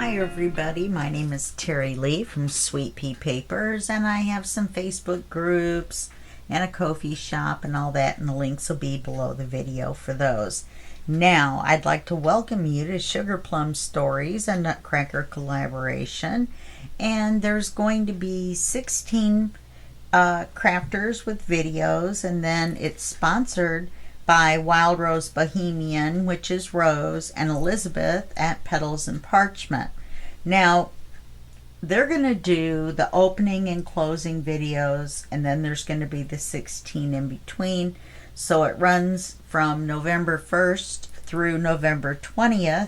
Hi everybody, my name is Terry Lee from Sweet Pea Papers, and I have some Facebook groups and a Ko-fi shop and all that, and the links will be below the video for those. Now I'd like to welcome you to Sugarplum Stories, a Nutcracker Collaboration, and there's going to be 16 crafters with videos, and then it's sponsored by Wild Rose Bohemian, which is Rose, and Elizabeth at Petals and Parchment. Now, they're going to do the opening and closing videos, and then there's going to be the 16 in between. So it runs from November 1st through November 20th.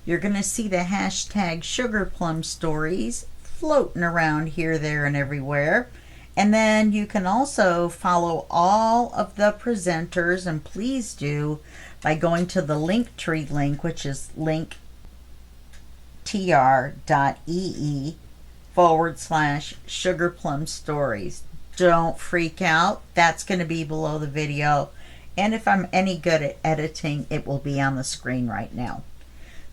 You're going to see the hashtag Sugarplum Stories floating around here, there, and everywhere. And then you can also follow all of the presenters, and please do, by going to the Linktree link, which is linktr.ee/Sugarplum Stories. Don't freak out. That's going to be below the video. And if I'm any good at editing, it will be on the screen right now.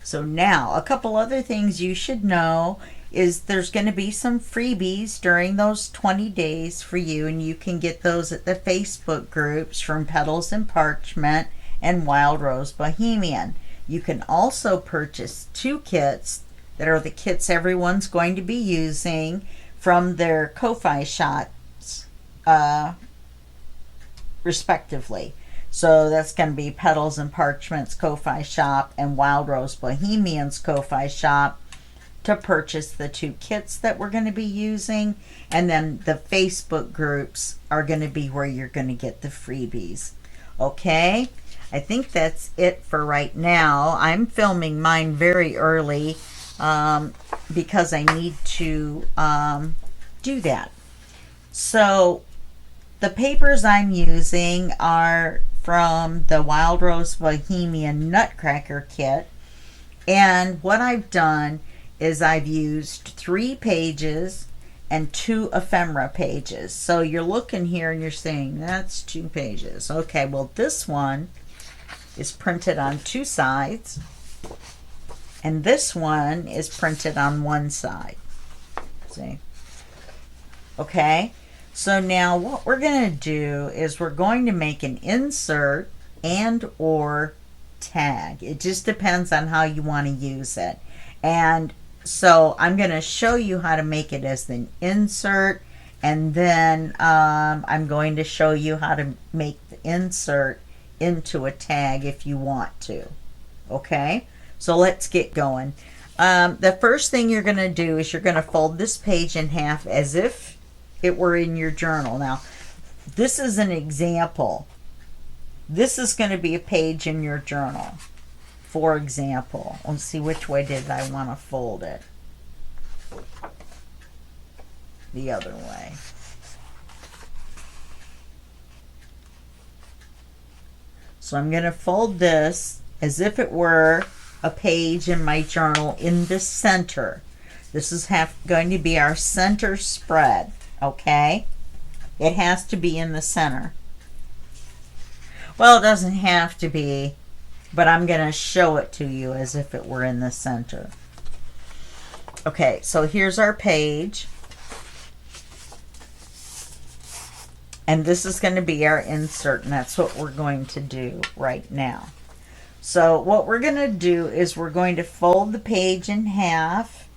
So now, a couple other things you should know is there's going to be some freebies during those 20 days for you, and you can get those at the Facebook groups from Petals and Parchment and Wild Rose Bohemian. You can also purchase 2 kits that are the kits everyone's going to be using from their Ko-fi shops, respectively. So that's going to be Petals and Parchment's Ko-fi shop and Wild Rose Bohemian's Ko-fi shop to purchase the 2 kits that we're going to be using, and then the Facebook groups are going to be where you're going to get the freebies. Okay, I think that's it for right now. I'm filming mine very early because I need to do that. So the papers I'm using are from the Wild Rose Bohemian Nutcracker kit, and what I've done is I've used 3 pages and 2 ephemera pages. So you're looking here and you're saying, that's 2 pages. Okay, well this one is printed on 2 sides, and this one is printed on 1 side. See? Okay, so now what we're going to do is we're going to make an insert and or tag. It just depends on how you want to use it. And so I'm going to show you how to make it as an insert, and then I'm going to show you how to make the insert into a tag if you want to. Okay, so let's get going. The first thing you're going to do is you're going to fold this page in half as if it were in your journal. Now, this is an example. This is going to be a page in your journal. For example, let's see, which way did I want to fold it? The other way. So I'm going to fold this as if it were a page in my journal in the center. This is going to be our center spread, okay? It has to be in the center. Well, it doesn't have to be, but I'm going to show it to you as if it were in the center. Okay, so here's our page. And this is going to be our insert, and that's what we're going to do right now. So what we're going to do is we're going to fold the page in half.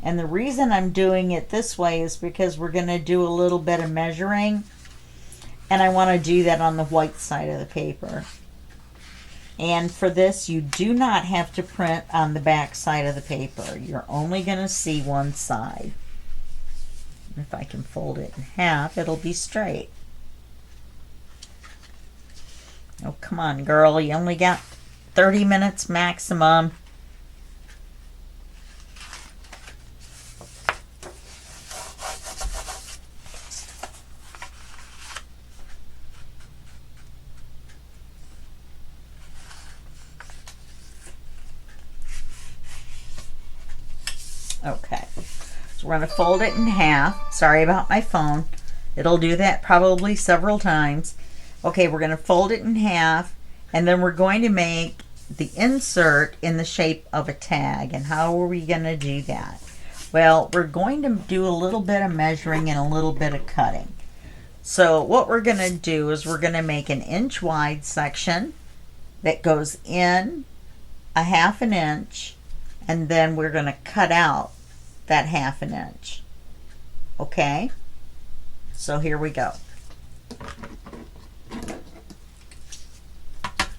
And the reason I'm doing it this way is because we're going to do a little bit of measuring. And I want to do that on the white side of the paper. And for this, you do not have to print on the back side of the paper. You're only going to see one side. If I can fold it in half, it'll be straight. Oh, come on, girl. You only got 30 minutes maximum. Okay, so we're going to fold it in half. Sorry about my phone. It'll do that probably several times. Okay, we're going to fold it in half, and then we're going to make the insert in the shape of a tag. And how are we going to do that? Well, we're going to do a little bit of measuring and a little bit of cutting. So what we're going to do is we're going to make an inch wide section that goes in a 1/2 inch, and then we're going to cut out that 1/2 inch. Okay? So here we go.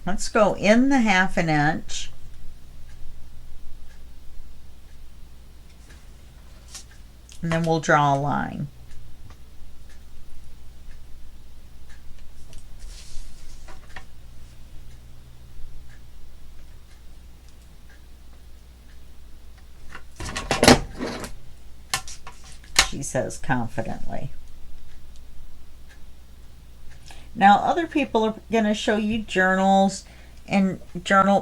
Let's go in the 1/2 inch. And then we'll draw a line. She says confidently. Now other people are going to show you journals and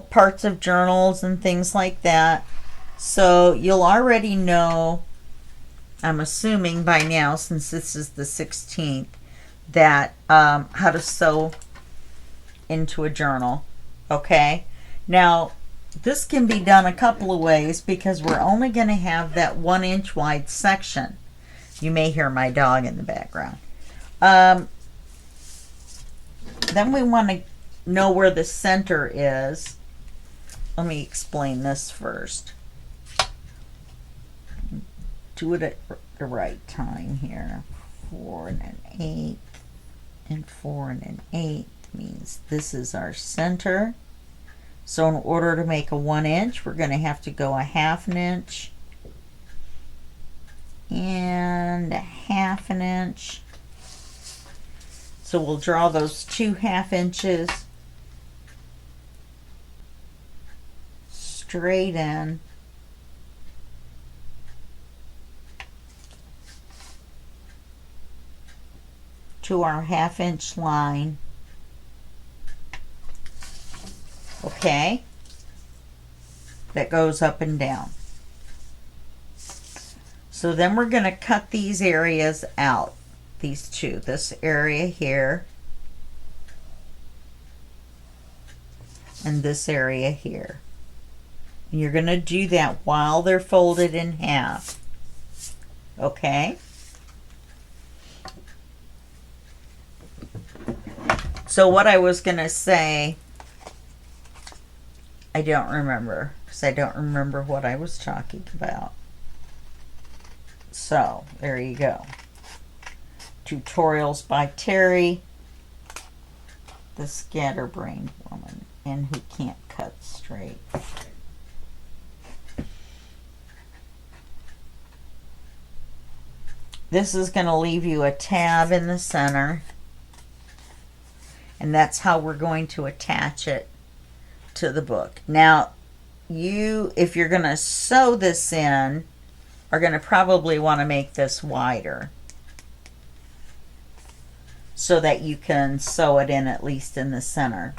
parts of journals and things like that. So you'll already know, I'm assuming by now, since this is the 16th, that how to sew into a journal. Okay? Now, this can be done a couple of ways because we're only going to have that 1 inch wide section. You may hear my dog in the background. Then we want to know where the center is. Let me explain this first. Do it at the right time here. 4 1/8 and 4 1/8 means this is our center. So in order to make a 1 inch, we're going to have to go a 1/2 inch and a 1/2 inch. So we'll draw those 2 1/2 inches straight in. To our 1/2 inch line. Okay? That goes up and down. So then we're going to cut these areas out. These two. This area here. And this area here. And you're going to do that while they're folded in half. Okay? So what I was going to say, I don't remember, because I don't remember what I was talking about. So, there you go. Tutorials by Terry, the scatterbrained woman, and who can't cut straight. This is going to leave you a tab in the center. And that's how we're going to attach it to the book. Now, if you're going to sew this in, are going to probably want to make this wider so that you can sew it in at least in the center.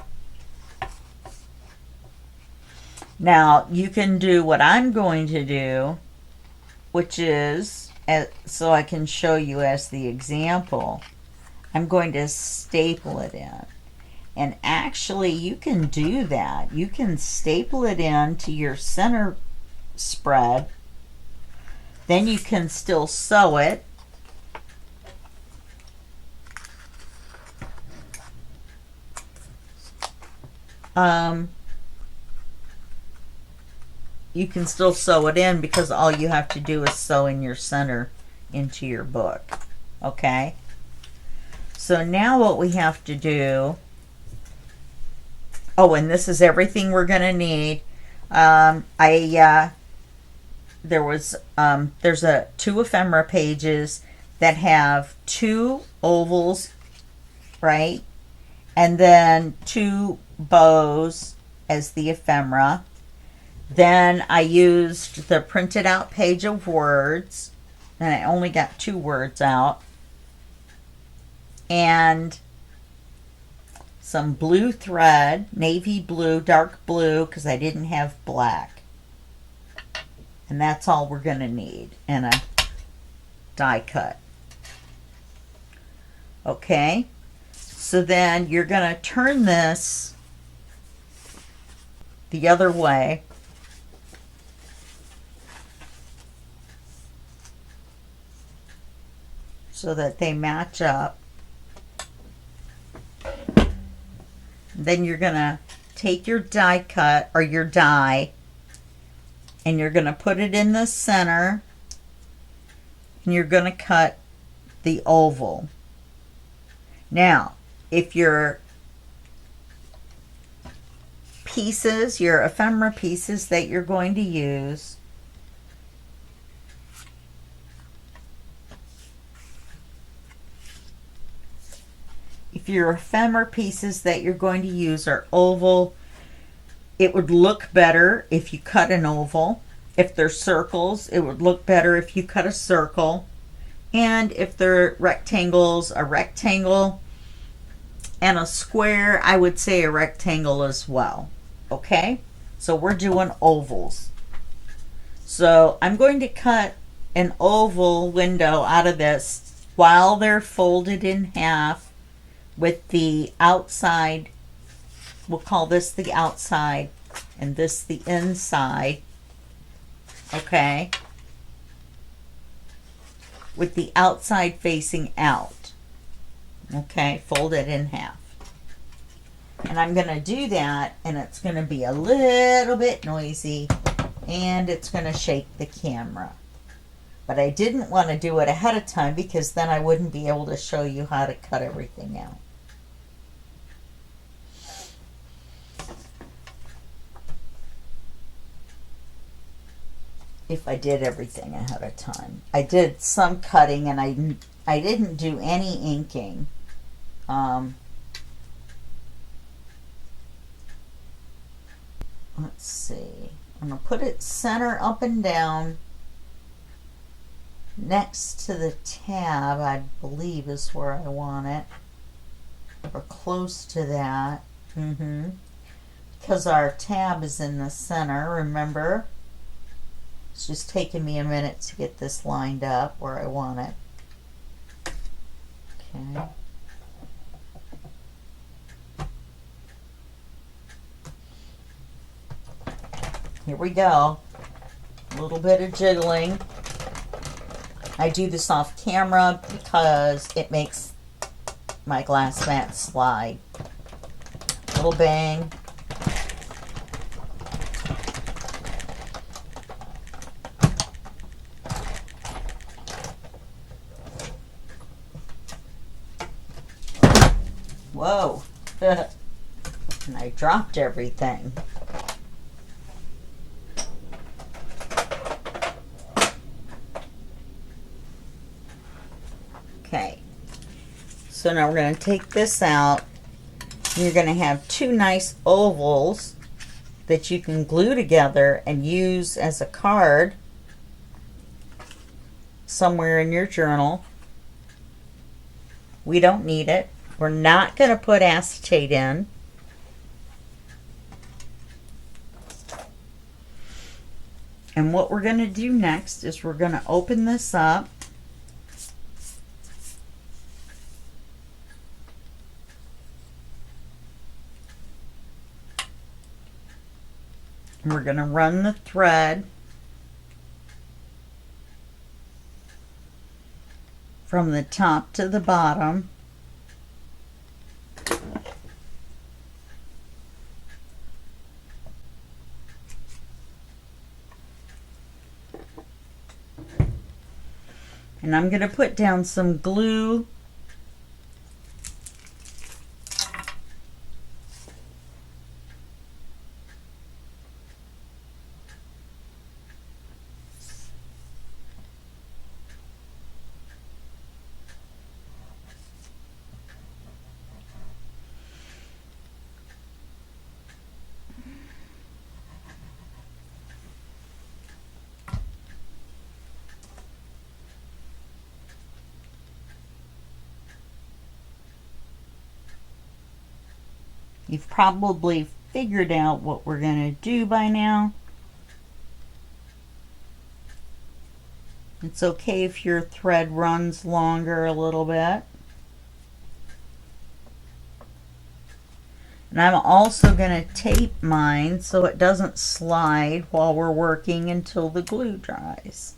Now, you can do what I'm going to do, which is, so I can show you as the example, I'm going to staple it in. And actually, you can do that. You can staple it in to your center spread. Then you can still sew it. You can still sew it in because all you have to do is sew in your center into your book. Okay? So now what we have to do, oh, and this is everything we're going to need. There's two ephemera pages that have 2 ovals, right? And then 2 bows as the ephemera. Then I used the printed out page of words, and I only got 2 words out. And some blue thread, navy blue, dark blue, because I didn't have black. And that's all we're going to need, and a die cut. Okay, so then you're going to turn this the other way. So that they match up. Then you're going to take your die cut or your die and you're going to put it in the center and you're going to cut the oval. Now, if your pieces, your ephemera pieces that you're going to use, if your ephemera pieces that you're going to use are oval, it would look better if you cut an oval. If they're circles, it would look better if you cut a circle. And if they're rectangles, a rectangle. And a square, I would say a rectangle as well. Okay? So we're doing ovals. So I'm going to cut an oval window out of this while they're folded in half with the outside. We'll call this the outside and this the inside. Okay? With the outside facing out. Okay? Fold it in half. And I'm going to do that, and it's going to be a little bit noisy, and it's going to shake the camera. But I didn't want to do it ahead of time because then I wouldn't be able to show you how to cut everything out. If I did everything ahead of time. I did some cutting, and I didn't do any inking. Let's see. I'm going to put it center up and down next to the tab, I believe is where I want it. Or close to that. Because our tab is in the center, remember? It's just taking me a minute to get this lined up where I want it. Okay. Here we go. A little bit of jiggling. I do this off camera because it makes my glass mat slide. Little bang. Whoa. And I dropped everything. Okay, so now we're going to take this out. You're going to have two nice ovals that you can glue together and use as a card somewhere in your journal. We don't need it. We're not going to put acetate in. And what we're going to do next is we're going to open this up. We're going to run the thread from the top to the bottom. And I'm going to put down some glue . You've probably figured out what we're going to do by now. It's okay if your thread runs longer a little bit. And I'm also going to tape mine so it doesn't slide while we're working until the glue dries.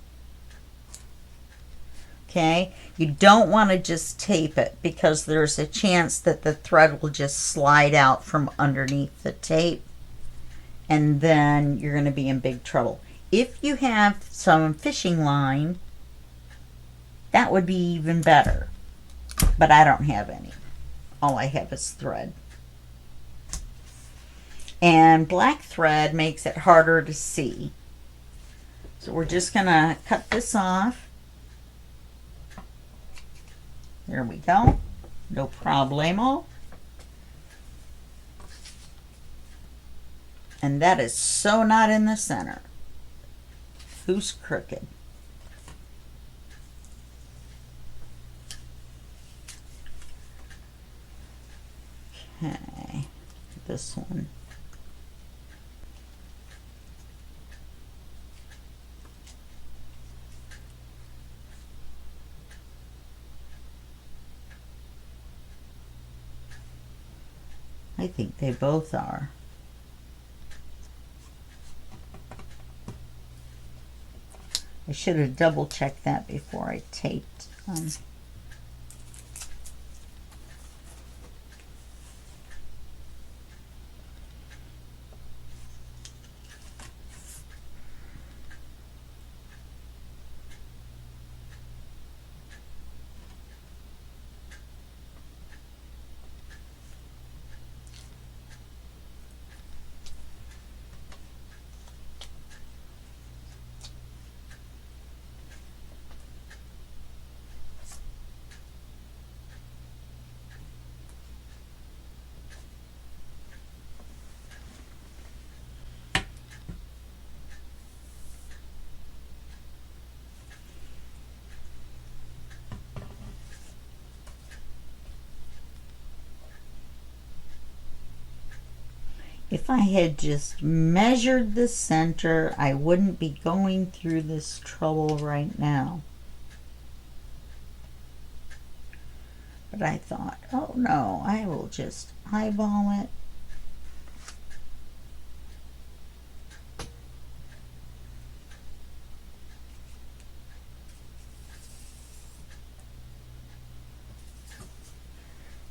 Okay, you don't want to just tape it because there's a chance that the thread will just slide out from underneath the tape, and then you're going to be in big trouble. If you have some fishing line, that would be even better, but I don't have any. All I have is thread. And black thread makes it harder to see. So we're just going to cut this off. There we go. No problemo. And that is so not in the center. Who's crooked? Okay. This one. I think they both are. I should have double checked that before I taped. If I had just measured the center, I wouldn't be going through this trouble right now. But I thought, oh no, I will just eyeball it.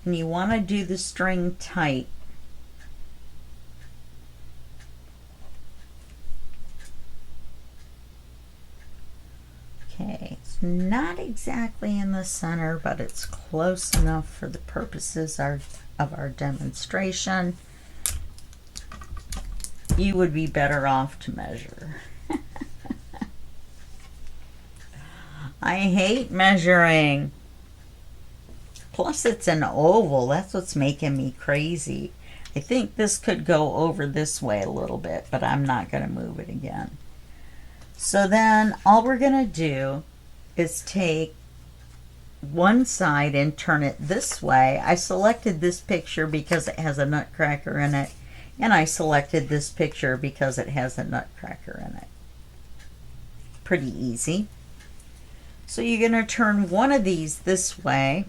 And you want to do the string tight. Okay, it's not exactly in the center, but it's close enough for the purposes of our demonstration. You would be better off to measure. I hate measuring. Plus it's an oval. That's what's making me crazy. I think this could go over this way a little bit, but I'm not going to move it again. So then all we're going to do is take one side and turn it this way. I selected this picture because it has a nutcracker in it, and I selected this picture because it has a nutcracker in it. Pretty easy. So you're going to turn one of these this way.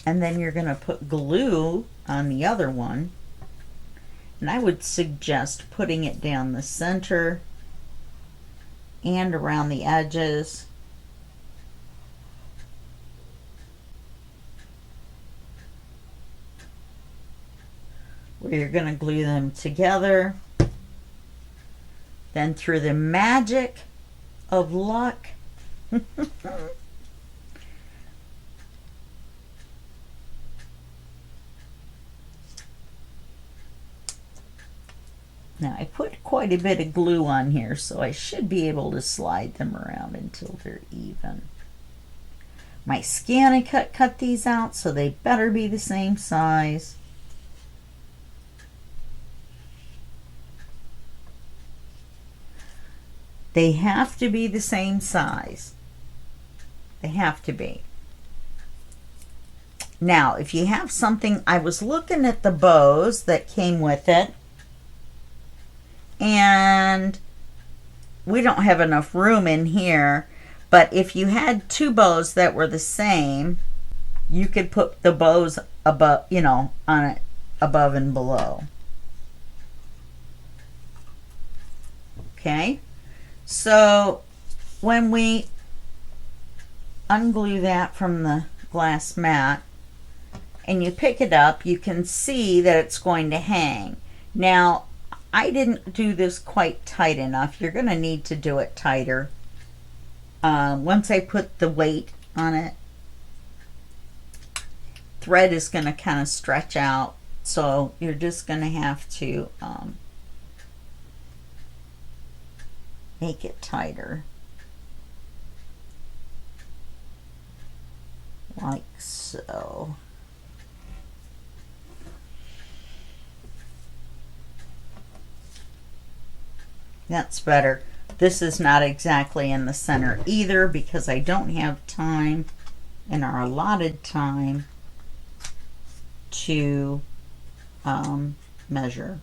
And then you're going to put glue on the other one. And I would suggest putting it down the center and around the edges. Where you're going to glue them together. Then through the magic of luck, now I put quite a bit of glue on here, so I should be able to slide them around until they're even. My ScanNCut cut these out, so they better be the same size. They have to be the same size. They have to be. Now, if you have something, I was looking at the bows that came with it, and we don't have enough room in here, But if you had two bows that were the same, you could put the bows above, you know, on it above and below. Okay, so when we unglue that from the glass mat and you pick it up, you can see that it's going to hang. Now, I didn't do this quite tight enough. You're going to need to do it tighter. Once I put the weight on it, thread is going to kind of stretch out, so you're just going to have to make it tighter, like so. That's better. This is not exactly in the center either because I don't have time in our allotted time to measure.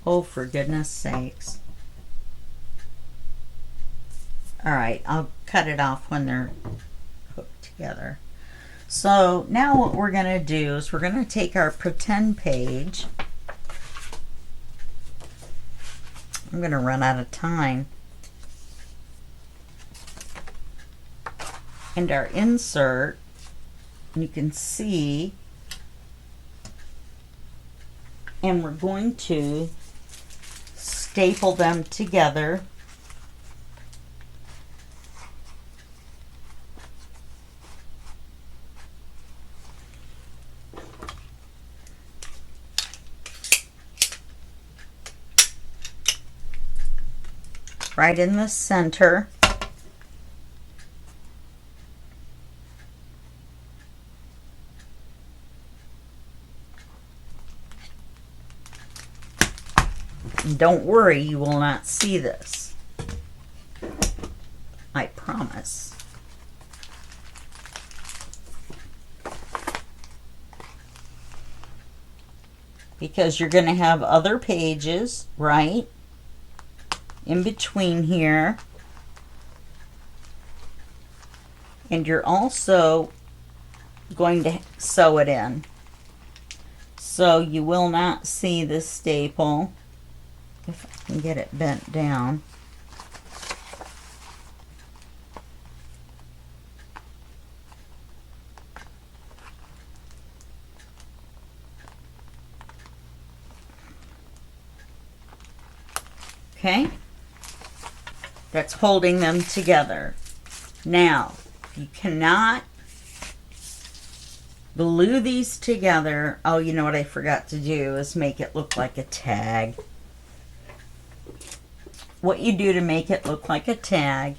Oh, for goodness sakes. All right, I'll cut it off when they're hooked together. So now what we're going to do is we're going to take our pretend page. I'm going to run out of time. And our insert, you can see, and we're going to staple them together. Right in the center. And don't worry, you will not see this. I promise. Because you're going to have other pages, right, in between here, and you're also going to sew it in, so you will not see the staple. If I can get it bent down. Okay, that's holding them together. Now, you cannot glue these together. Oh, you know what I forgot to do is make it look like a tag. What you do to make it look like a tag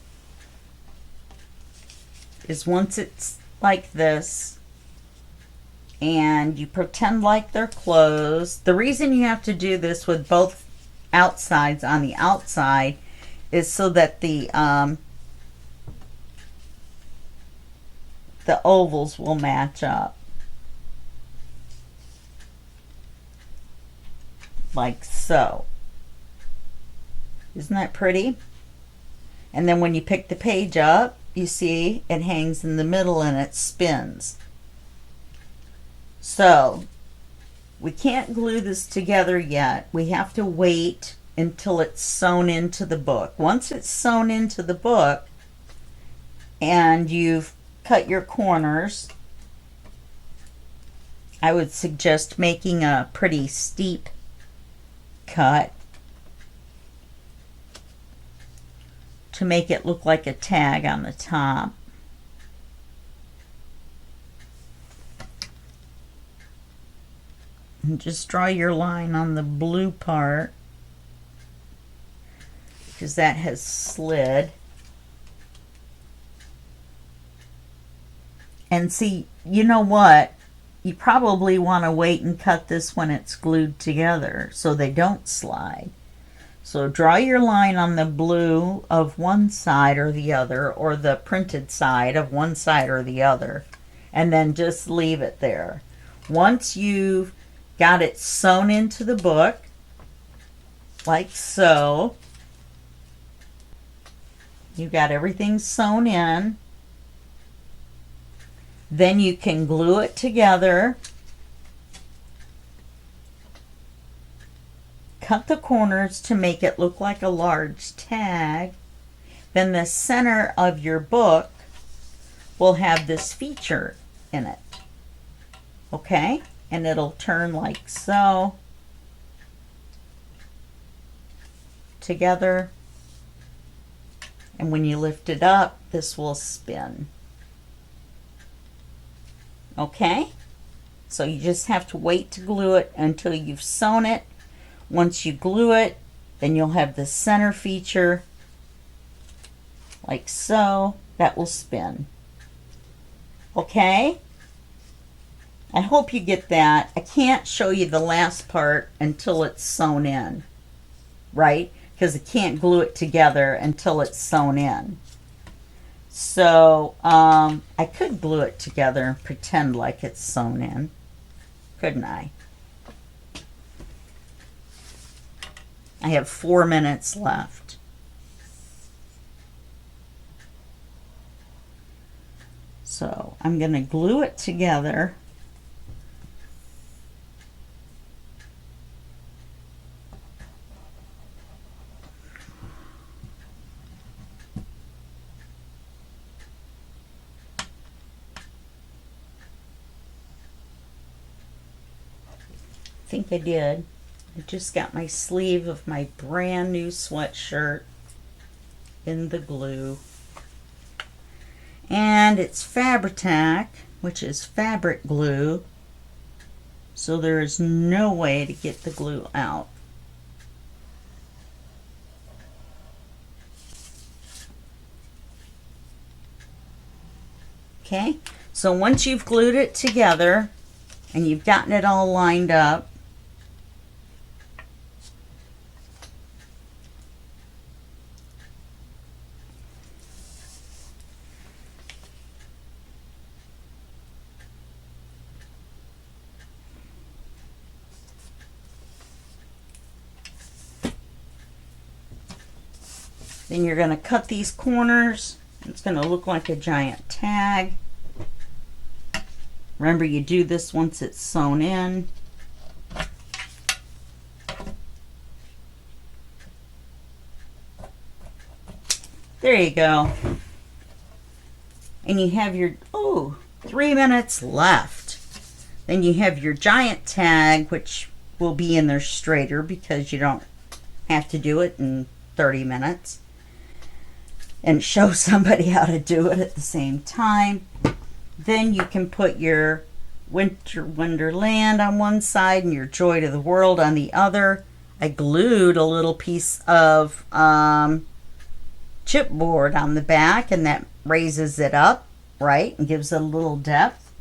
is once it's like this and you pretend like they're closed. The reason you have to do this with both outsides on the outside is so that the ovals will match up. Like so. Isn't that pretty? And then when you pick the page up, you see it hangs in the middle and it spins. So we can't glue this together yet. We have to wait until it's sewn into the book. Once it's sewn into the book and you've cut your corners, I would suggest making a pretty steep cut to make it look like a tag on the top. And just draw your line on the blue part because that has slid. And see, you know what? You probably want to wait and cut this when it's glued together so they don't slide. So draw your line on the blue of one side or the other, or the printed side of one side or the other, and then just leave it there. Once you've got it sewn into the book, like so. You got everything sewn in. Then you can glue it together. Cut the corners to make it look like a large tag. Then the center of your book will have this feature in it. Okay? And it'll turn like so. Together. And when you lift it up, this will spin. Okay? So you just have to wait to glue it until you've sewn it. Once you glue it, then you'll have the center feature like so. That will spin. Okay? I hope you get that. I can't show you the last part until it's sewn in, right? Because I can't glue it together until it's sewn in. So I could glue it together and pretend like it's sewn in, couldn't I? I have 4 minutes left. So I'm going to glue it together. I think I did. I just got my sleeve of my brand new sweatshirt in the glue. And it's Fabri-Tac, which is fabric glue. So there is no way to get the glue out. Okay, so once you've glued it together and you've gotten it all lined up, then you're going to cut these corners. It's going to look like a giant tag. Remember, you do this once it's sewn in. There you go. And you have your, 3 minutes left. Then you have your giant tag, which will be in there straighter because you don't have to do it in 30 minutes. And show somebody how to do it at the same time. Then you can put your Winter Wonderland on one side and your Joy to the World on the other. I glued a little piece of chipboard on the back, and that raises it up, right, and gives it a little depth.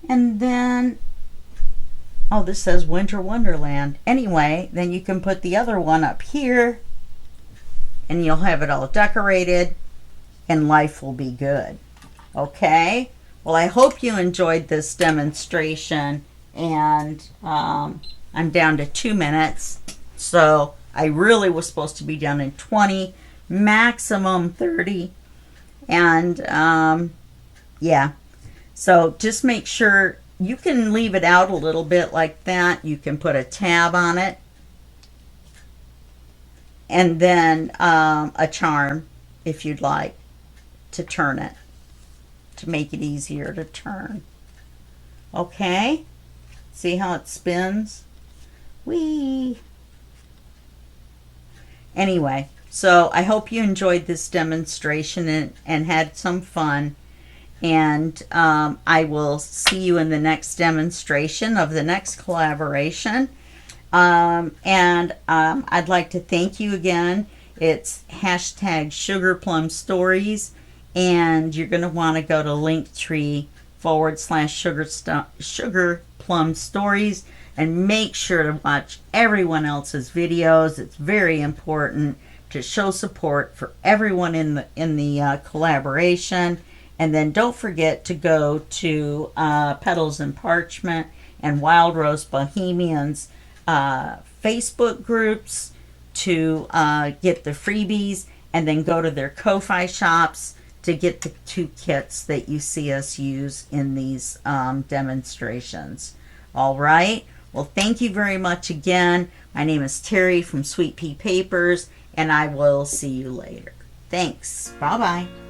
And then, this says Winter Wonderland. Anyway, then you can put the other one up here, and you'll have it all decorated, and life will be good. Okay? Well, I hope you enjoyed this demonstration, and I'm down to 2 minutes, so I really was supposed to be done in 20, maximum 30, and yeah, so just make sure you can leave it out a little bit like that. You can put a tab on it, and then a charm if you'd like to turn it, to make it easier to turn. Okay, see how it spins? Whee! Anyway, so I hope you enjoyed this demonstration and had some fun. And I will see you in the next demonstration of the next collaboration. And I'd like to thank you again. It's hashtag Sugarplum Stories. And you're going to want to go to Linktree/Sugarplum Stories and make sure to watch everyone else's videos. It's very important to show support for everyone in the collaboration. And then don't forget to go to Petals and Parchment and Wild Rose Bohemian's Facebook groups to get the freebies, and then go to their Ko-Fi shops to get the 2 kits that you see us use in these demonstrations. All right. Well, thank you very much again. My name is Terry from Sweet Pea Papers, and I will see you later. Thanks. Bye-bye.